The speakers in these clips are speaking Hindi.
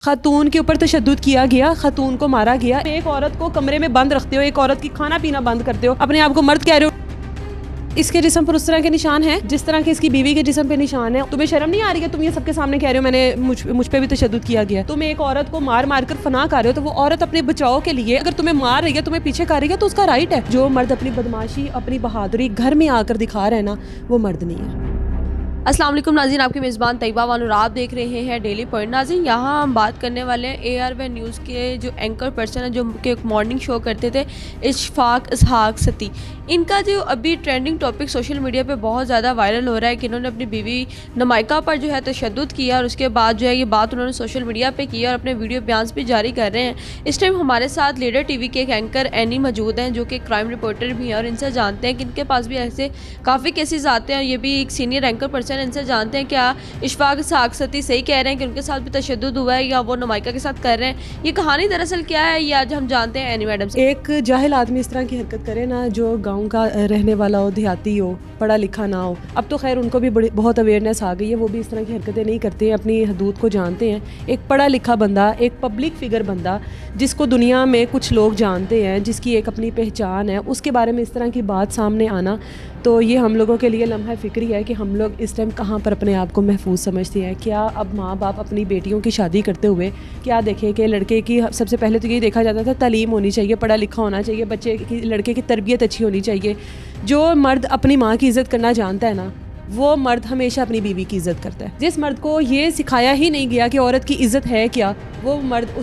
खातून के ऊपर तशद्दुद किया गया, खातून को मारा गया। एक औरत को कमरे में बंद रखते हो, एक औरत की खाना पीना बंद करते हो, अपने आप को मर्द कह रहे हो। इसके जिस्म पर उस तरह के निशान हैं जिस तरह के इसकी बीवी के जिस्म पे निशान है। तुम्हें शर्म नहीं आ रही है? तुम ये सबके सामने कह रहे हो मैंने मुझ पे भी तशद्दुद किया गया। तुम एक औरत को मार मार कर फना कर रहे हो, तो वो औरत अपने बचाव के लिए अगर तुम्हें मार रही है, तुम्हें पीछे कर रही है, तो उसका राइट है। जो मर्द अपनी बदमाशी, अपनी बहादुरी घर में आकर दिखा रहे हैं ना, वो मर्द नहीं है। अस्सलाम वालेकुम नाज़रीन, आपकी मेज़बान तैयबा वानुर, आप देख रहे हैं डेली पॉइंट। नाज़रीन, यहाँ हम बात करने वाले हैं ARY न्यूज़ के जो एंकर पर्सन है, जो के मॉर्निंग शो करते थे, इशफाक इसहाक सती। इनका जो अभी ट्रेंडिंग टॉपिक सोशल मीडिया पे बहुत ज़्यादा वायरल हो रहा है कि इन्होंने अपनी बीवी नमाइका पर जो है तशद्दुद किया, और उसके बाद जो है ये बात उन्होंने सोशल मीडिया पे की और अपने वीडियो बयान भी जारी कर रहे हैं। इस टाइम हमारे साथ लीडर TV के एक एंकर एनी मौजूद हैं, जो कि क्राइम रिपोर्टर भी हैं, और इनसे जानते हैं कि इनके पास भी ऐसे काफ़ी केसेस आते हैं। ये भी एक सीनियर एंकर पर्सन है, इनसे जानते हैं क्या इशफाक इसहाक सती सही कह रहे हैं कि उनके साथ भी तशद्दुद हुआ है, या वो नमाइका के साथ कर रहे हैं। ये कहानी दरअसल क्या है, ये आज हम जानते हैं एनी मैडम से। एक जाहिल आदमी इस तरह की हरकत करे ना, जो गांव का रहने वाला हो, देहाती हो, पढ़ा लिखा ना हो। अब तो खैर उनको भी बहुत अवेयरनेस आ गई है, वो भी इस तरह की हरकतें नहीं करते हैं, अपनी हदूद को जानते हैं। एक पढ़ा लिखा बंदा, एक पब्लिक फिगर बंदा, जिसको दुनिया में कुछ लोग जानते हैं, जिसकी एक अपनी पहचान है, उसके बारे में इस तरह की बात सामने आना, तो ये हम लोगों के लिए लम्हा फ़िक्री है कि हम लोग इस टाइम कहाँ पर अपने आप को महफूज समझते हैं। क्या अब माँ बाप अपनी बेटियों की शादी करते हुए क्या देखें कि लड़के की सबसे पहले तो ये देखा जाता था तालीम होनी चाहिए, पढ़ा लिखा होना चाहिए, बच्चे की लड़के की तरबियत अच्छी होनी चाहिए। जो मर्द अपनी माँ की इज़्ज़त करना जानता है ना, वो मर्द हमेशा अपनी बीवी की इज़्ज़त करता है। जिस मर्द को ये सिखाया ही नहीं गया कि औरत की इज़्ज़त है क्या, वो मर्द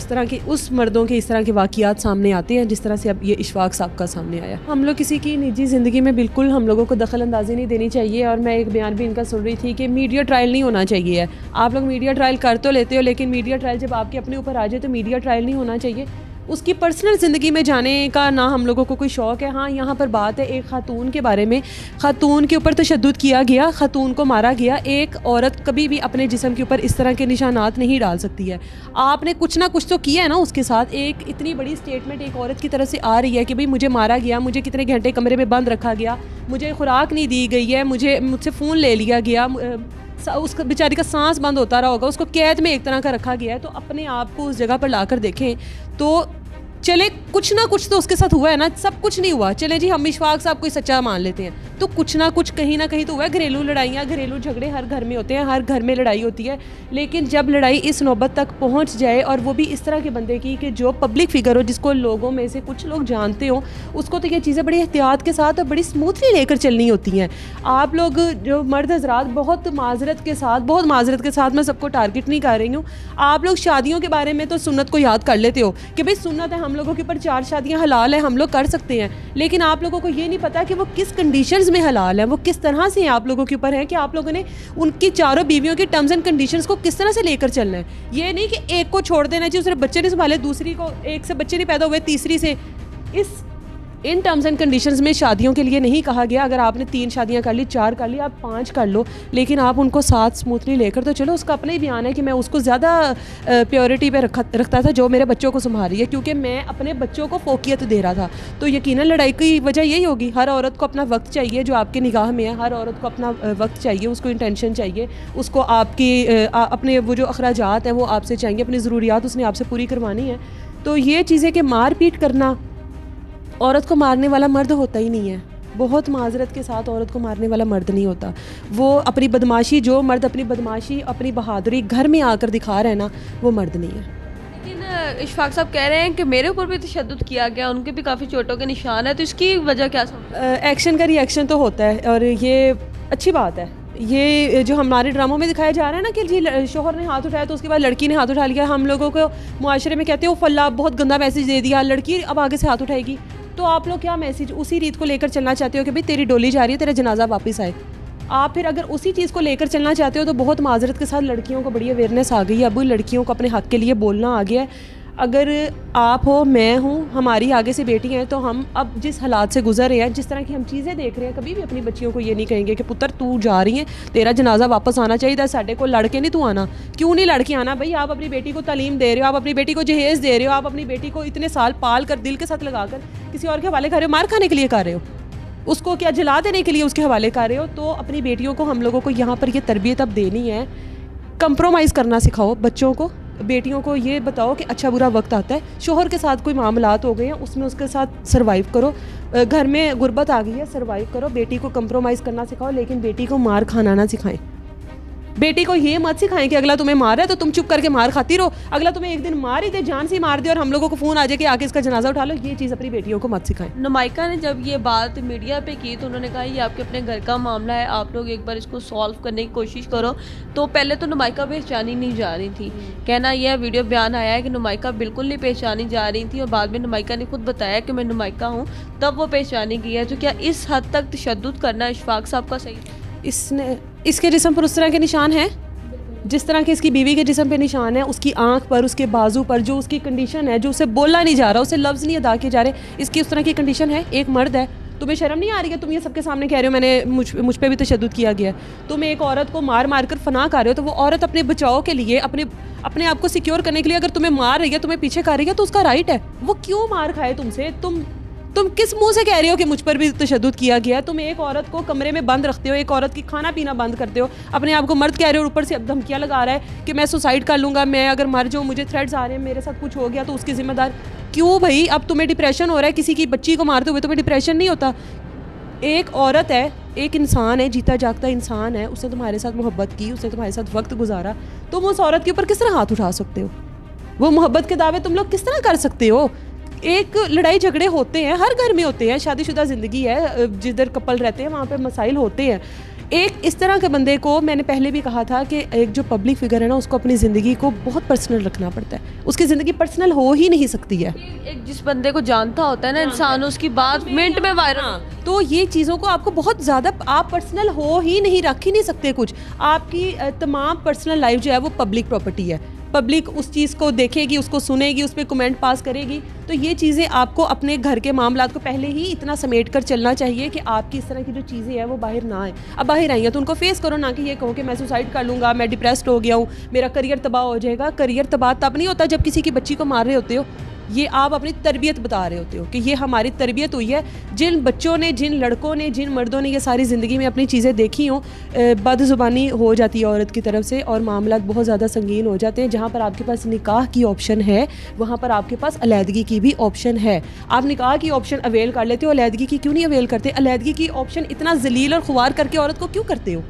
उस मर्दों के इस तरह के वाक़ियात सामने आते हैं जिस तरह से अब ये इशफाक साहब का सामने आया। हम लोग किसी की निजी ज़िंदगी में बिल्कुल हम लोगों को दखल अंदाजी नहीं देनी चाहिए। और मैं एक बयान भी इनका सुन रही थी कि मीडिया ट्रायल नहीं होना चाहिए। आप लोग मीडिया ट्रायल कर तो लेते हो, लेकिन मीडिया ट्रायल जब आपके अपने ऊपर आ जाए तो मीडिया ट्रायल नहीं होना चाहिए। उसकी पर्सनल ज़िंदगी में जाने का ना हम लोगों को कोई शौक़ है। हाँ, यहाँ पर बात है एक ख़ातून के बारे में। ख़ातून के ऊपर तशद्दुद किया गया, ख़ातून को मारा गया। एक औरत कभी भी अपने जिस्म के ऊपर इस तरह के निशानात नहीं डाल सकती है। आपने कुछ ना कुछ तो किया है ना उसके साथ। एक इतनी बड़ी स्टेटमेंट एक औरत की तरफ से आ रही है कि भाई मुझे मारा गया, मुझे कितने घंटे कमरे में बंद रखा गया, मुझे खुराक नहीं दी गई है, मुझसे फ़ोन ले लिया गया, उसका बेचारी का सांस बंद होता रहा होगा, उसको कैद में एक तरह का रखा गया है। तो अपने आप को उस जगह पर लाकर देखें तो चले कुछ ना कुछ तो उसके साथ हुआ है ना। सब कुछ नहीं हुआ, चले जी हम इशफाक साहब को सच्चा मान लेते हैं, तो कुछ ना कुछ कहीं ना कहीं तो हुआ है। घरेलू लड़ाइयाँ, घरेलू झगड़े हर घर में होते हैं, हर घर में लड़ाई होती है। लेकिन जब लड़ाई इस नौबत तक पहुंच जाए, और वो भी इस तरह के बंदे की कि जो पब्लिक फिगर हो, जिसको लोगों में से कुछ लोग जानते हो, उसको तो ये चीज़ें बड़ी एहतियात के साथ और बड़ी स्मूथली लेकर चलनी होती हैं। आप लोग जो मर्द हजरात, बहुत माजरत के साथ मैं सबको टारगेट नहीं कर रही हूँ, आप लोग शादियों के बारे में तो सुन्नत को याद कर लेते हो कि भाई सुन्नत है, हम लोगों के ऊपर 4 शादियाँ हलाल है, हम लोग कर सकते हैं। लेकिन आप लोगों को ये नहीं पता कि वो किस कंडीशंस में हलाल है, वो किस तरह से आप लोगों के ऊपर है कि आप लोगों ने उनकी चारों बीवियों की टर्म्स एंड कंडीशंस को किस तरह से लेकर चलना है। ये नहीं कि एक को छोड़ देना चाहिए, उसने बच्चे नहीं संभाले, दूसरी को, एक से बच्चे नहीं पैदा हुए, तीसरी से। इन टर्म्स एंड कंडीशंस में शादियों के लिए नहीं कहा गया। अगर आपने 3 शादियां कर ली, 4 कर ली, आप 5 कर लो, लेकिन आप उनको साथ स्मूथली लेकर तो चलो। उसका अपना ही बयान है कि मैं उसको ज़्यादा प्योरिटी पे रखता था जो मेरे बच्चों को संभाल रही है, क्योंकि मैं अपने बच्चों को फोकियत दे रहा था। तो यकीनन लड़ाई की वजह यही होगी। हर औरत को अपना वक्त चाहिए जो आपके निगाह में है, हर औरत को अपना वक्त चाहिए, उसको इंटेंशन चाहिए, उसको आपकी अपने वो जो अखराजात हैं वो आपसे चाहिए, अपनी ज़रूरियात उसने आपसे पूरी करवानी है। तो ये चीज़ें कि मार पीट करना, औरत को मारने वाला मर्द होता ही नहीं है। बहुत माजरत के साथ औरत को मारने वाला मर्द नहीं होता। वो अपनी बदमाशी, जो मर्द अपनी बदमाशी, अपनी बहादुरी घर में आकर दिखा रहे हैं ना, वो मर्द नहीं है। लेकिन इशफाक साहब कह रहे हैं कि मेरे ऊपर भी तशद्दुद किया गया, उनके भी काफ़ी चोटों के निशान है, तो इसकी वजह क्या समझ? एक्शन का रिएक्शन तो होता है, और ये अच्छी बात है। ये जो हमारे ड्रामों में दिखाया जा रहा है ना कि जी शोहर ने हाथ उठाया तो उसके बाद लड़की ने हाथ उठा लिया, हम लोगों को मुआशरे में कहते हो फल्ला, बहुत गंदा मैसेज दे दिया, लड़की अब आगे से हाथ उठाएगी। तो आप लोग क्या मैसेज उसी रीत को लेकर चलना चाहते हो कि भाई तेरी डोली जा रही है, तेरा जनाजा वापस आए। आप फिर अगर उसी चीज़ को लेकर चलना चाहते हो तो बहुत माजरत के साथ लड़कियों को बड़ी अवेयरनेस आ गई है। अब लड़कियों को अपने हक़ के लिए बोलना आ गया है। अगर आप हो, मैं हूँ, हमारी आगे से बेटी हैं, तो हम अब जिस हालात से गुजर रहे हैं, जिस तरह की हम चीज़ें देख रहे हैं, कभी भी अपनी बच्चियों को ये नहीं कहेंगे कि पुत्र तू जा रही है, तेरा जनाजा वापस आना चाहिए, साढ़े को लड़के नहीं तू आना। क्यों नहीं लड़के आना भाई? आप अपनी बेटी को तालीम दे रहे हो, आप अपनी बेटी को जहेज़ दे रहे हो, आप अपनी बेटी को इतने साल पाल कर दिल के साथ लगा कर किसी और के हवाले कर रहे हो, मार खाने के लिए कर रहे हो, उसको क्या जला देने के लिए उसके हवाले कर रहे हो। तो अपनी बेटियों को हम लोगों को यहाँ पर ये तरबियत अब देनी है। कंप्रोमाइज़ करना सिखाओ बच्चों को, बेटियों को ये बताओ कि अच्छा बुरा वक्त आता है, शोहर के साथ कोई मामलात हो गए हैं, उसमें उसके साथ सर्वाइव करो। घर में गुर्बत आ गई है, सर्वाइव करो। बेटी को कंप्रोमाइज़ करना सिखाओ, लेकिन बेटी को मार खाना ना सिखाएं। बेटी को ये मत सिखाएं कि अगला तुम्हें मार रहा है तो तुम चुप करके मार खाती रहो, अगला तुम्हें एक दिन मार ही दे, जान से मार दे और हम लोगों को फ़ोन आ जाए कि आके इसका जनाजा उठा लो। ये चीज़ अपनी बेटियों को मत सिखाएं। नुमाइका ने जब ये बात मीडिया पे की तो उन्होंने कहा ये आपके अपने घर का मामला है, आप लोग एक बार इसको सॉल्व करने की कोशिश करो। तो पहले तो नुमाइका पहचानी नहीं जा रही थी, कहना यह वीडियो बयान आया है कि नुमाइका बिल्कुल नहीं पहचानी जा रही थी, और बाद में नुमाइका ने खुद बताया कि मैं नुमाइका हूँ, तब वो पहचानी गई है। तो क्या इस हद तक तशद्दुद करना इशफाक साहब का सही? इसके जिस्म पर उस तरह के निशान हैं जिस तरह के इसकी बीवी के जिस्म पे निशान है, उसकी आंख पर, उसके बाजू पर, जो उसकी कंडीशन है, जो उसे बोला नहीं जा रहा, उसे लफ्ज़ नहीं अदा किए जा रहे, इसकी उस तरह की कंडीशन है। एक मर्द है, तुम्हें शर्म नहीं आ रही है? तुम ये सबके सामने कह रहे हो मैंने मुझ पे भी तशद्दुद किया गया है। तुम एक औरत को मार मार कर फना कर रहे हो, तो वो औरत अपने बचाव के लिए, अपने आप को सिक्योर करने के लिए अगर तुम्हें मार रही है, तुम्हें पीछे कर रही है, तो उसका राइट है। वो क्यों मार खाए तुमसे? तुम किस मुंह से कह रहे हो कि मुझ पर भी तशद्दुद किया गया? तुम एक औरत को कमरे में बंद रखते हो, एक औरत की खाना पीना बंद करते हो, अपने आप को मर्द कह रहे हो, ऊपर से अब धमकियाँ लगा रहा है कि मैं सुसाइड कर लूँगा, मैं अगर मर जाऊँ, मुझे थ्रेट्स आ रहे हैं, मेरे साथ कुछ हो गया तो उसकी जिम्मेदार। क्यों भाई? अब तुम्हें डिप्रेशन हो रहा है, किसी की बच्ची को मारते हुए तुम्हें डिप्रेशन नहीं होता? एक औरत है, एक इंसान है, जीता जागता इंसान है, उसने तुम्हारे साथ मोहब्बत की, उसने तुम्हारे साथ वक्त गुजारा, तुम उस औरत के ऊपर किस तरह हाथ उठा सकते हो? वो मोहब्बत के दावे तुम लोग किस तरह कर सकते हो? एक लड़ाई झगड़े होते हैं, हर घर में होते हैं, शादीशुदा ज़िंदगी है, जिधर कपल रहते हैं वहाँ पे मसाइल होते हैं। एक इस तरह के बंदे को, मैंने पहले भी कहा था कि एक जो पब्लिक फिगर है ना, उसको अपनी ज़िंदगी को बहुत पर्सनल रखना पड़ता है। उसकी ज़िंदगी पर्सनल हो ही नहीं सकती है। एक जिस बंदे को जानता होता है ना इंसान, उसकी बात मिनट में वायरल। तो ये चीज़ों को आपको बहुत ज़्यादा, आप पर्सनल हो ही नहीं, रख ही नहीं सकते कुछ। आपकी तमाम पर्सनल लाइफ जो है वो पब्लिक प्रॉपर्टी है। पब्लिक उस चीज़ को देखेगी, उसको सुनेगी, उस पर कमेंट पास करेगी। तो ये चीज़ें आपको अपने घर के मामलात को पहले ही इतना समेट कर चलना चाहिए कि आपकी इस तरह की जो चीज़ें हैं वो बाहर ना आए। अब बाहर आई हैं तो उनको फेस करो, ना कि ये कहो कि मैं सुसाइड कर लूँगा, मैं डिप्रेस्ड हो गया हूँ, मेरा करियर तबाह हो जाएगा। करियर तबाह तब नहीं होता जब किसी की बच्ची को मार रहे होते हो। ये आप अपनी तरबियत बता रहे होते हो कि ये हमारी तरबियत हुई है। जिन बच्चों ने, जिन लड़कों ने, जिन मर्दों ने ये सारी ज़िंदगी में अपनी चीज़ें देखी हों, बदज़ुबानी हो जाती है औरत की तरफ से और मामला बहुत ज़्यादा संगीन हो जाते हैं। जहाँ पर आपके पास निकाह की ऑप्शन है, वहाँ पर आपके पास अलहदगी की भी ऑप्शन है। आप निकाह की ऑप्शन अवेल कर लेते हो, अलहदगी की क्यों नहीं अवेल करते? अलहदगी की ऑप्शन इतना जलील और खुवार करके औरत को क्यों करते हो?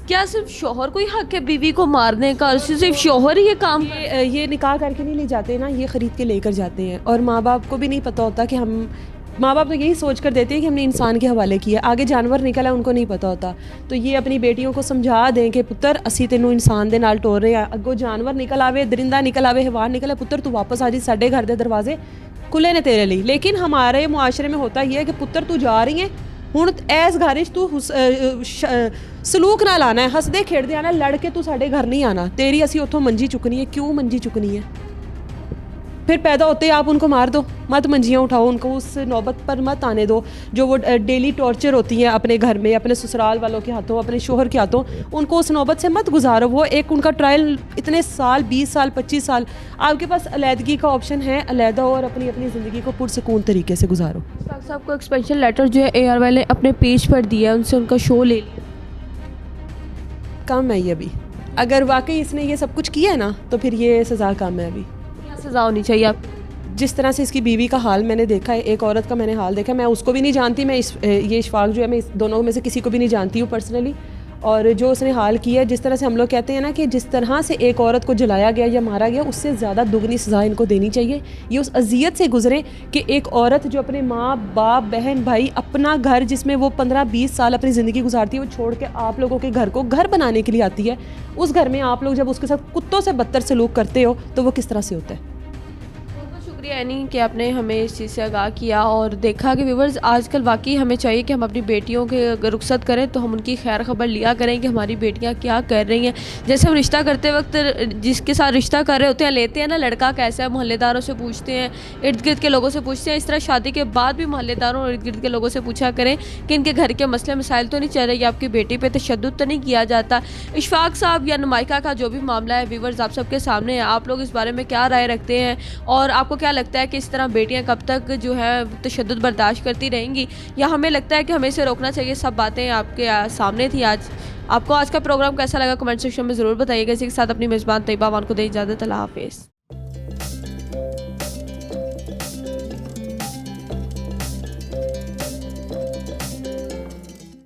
क्या सिर्फ शोहर को ही हक है बीवी को मारने का? सिर्फ शोहर ही ये काम? ये निकाह करके नहीं ले जाते ना, ये ख़रीद के लेकर जाते हैं। और माँ बाप को भी नहीं पता होता कि माँ बाप तो यही सोच कर देते हैं कि हमने इंसान के हवाले किया, आगे जानवर निकला उनको नहीं पता होता। तो ये अपनी बेटियों को समझा दें कि पुत्र असी तेनों इंसान दे नाल टोर रहे हैं, अगो जानवर निकल आवे, दरिंदा निकल आवे, हैवान निकले, पुत्र तू वापस आ जी, साडे घर दे दरवाजे खुले ने तेरे लिए। लेकिन हमारे मुआशरे में होता ये है कि पुत्र तू जा रही है, हुण ऐस घर तू सलूक ना लाना है, हसदे खेड़दे आना, लड़के तू साडे घर नहीं आना, तेरी असी उतों मंजी चुकनी है। क्यों मंजी चुकनी है? फिर पैदा होते ही आप उनको मार दो, मत मंजियाँ उठाओ, उनको उस नौबत पर मत आने दो जो वो डेली टॉर्चर होती हैं अपने घर में, अपने ससुराल वालों के हाथों, अपने शोहर के हाथों, उनको उस नौबत से मत गुजारो। वो एक उनका ट्रायल इतने साल, 20 साल, 25 साल, आपके पास अलहदगी का ऑप्शन है, अलहदा हो और अपनी अपनी ज़िंदगी को पुरसकून तरीके से गुजारो। डॉक्टर साहब को एक स्पेशल लेटर जो है AR वाले अपने पेज पर दिया है, उनसे उनका शो ले लिया। कम है ये अभी, अगर वाकई इसने ये सब कुछ किया है ना तो फिर ये सज़ा कम है अभी। सज़ा होनी चाहिए आप? जिस तरह से इसकी बीवी का हाल मैंने देखा है, एक औरत का मैंने हाल देखा है, मैं उसको भी नहीं जानती, मैं ये इशफाक जो है मैं इस दोनों में से किसी को भी नहीं जानती हूँ पर्सनली। और जो उसने हाल किया, जिस तरह से हम लोग कहते हैं ना कि जिस तरह से एक औरत को जलाया गया या मारा गया, उससे ज़्यादा दुगनी सज़ा इनको देनी चाहिए। ये उस अजियत से गुजरें कि एक औरत जो अपने माँ बाप, बहन भाई, अपना घर जिसमें वो 15-20 साल अपनी ज़िंदगी गुजारती है, वो छोड़ के आप लोगों के घर को घर बनाने के लिए आती है, उस घर में आप लोग जब उसके साथ कुत्तों से बदतर सलूक करते हो तो वो किस तरह से होता है। शुक्रिया एनी कि आपने हमें इस चीज़ से आगाह किया और देखा कि व्यूवर्स आजकल वाकई हमें चाहिए कि हम अपनी बेटियों के अगर रुखसत करें तो हम उनकी खैर खबर लिया करें कि हमारी बेटियां क्या कर रही हैं। जैसे हम रिश्ता करते वक्त जिसके साथ रिश्ता कर रहे होते हैं, लेते हैं ना, लड़का कैसा है, मोहल्लेदारों से पूछते हैं, इर्द गिर्द के लोगों से पूछते हैं। इस तरह शादी के बाद भी मोहल्लेदारों और इर्द गिर्द के लोगों से पूछा करें कि इनके घर के मसले मसाइल तो नहीं चल रहे, या आपकी बेटी पर तशद्दुद तो नहीं किया जाता। इशफाक साहब या नुमाइका का जो भी मामला है व्यूवर्स आप सबके सामने है, आप लोग इस बारे में क्या राय रखते हैं और आपको क्या लगता है कि इस तरह बेटियां कब तक जो है तशद्दुद बर्दाश्त करती रहेंगी, या हमें लगता है कि हमें इसे रोकना चाहिए? सब बातें आपके सामने थी आज। आपको आज का प्रोग्राम कैसा लगा कमेंट सेक्शन में ज़रूर बताइएगा। इसी के साथ अपनी मेज़बान तैयबा वान को दे इजाज़त। अल्लाह हाफिज़।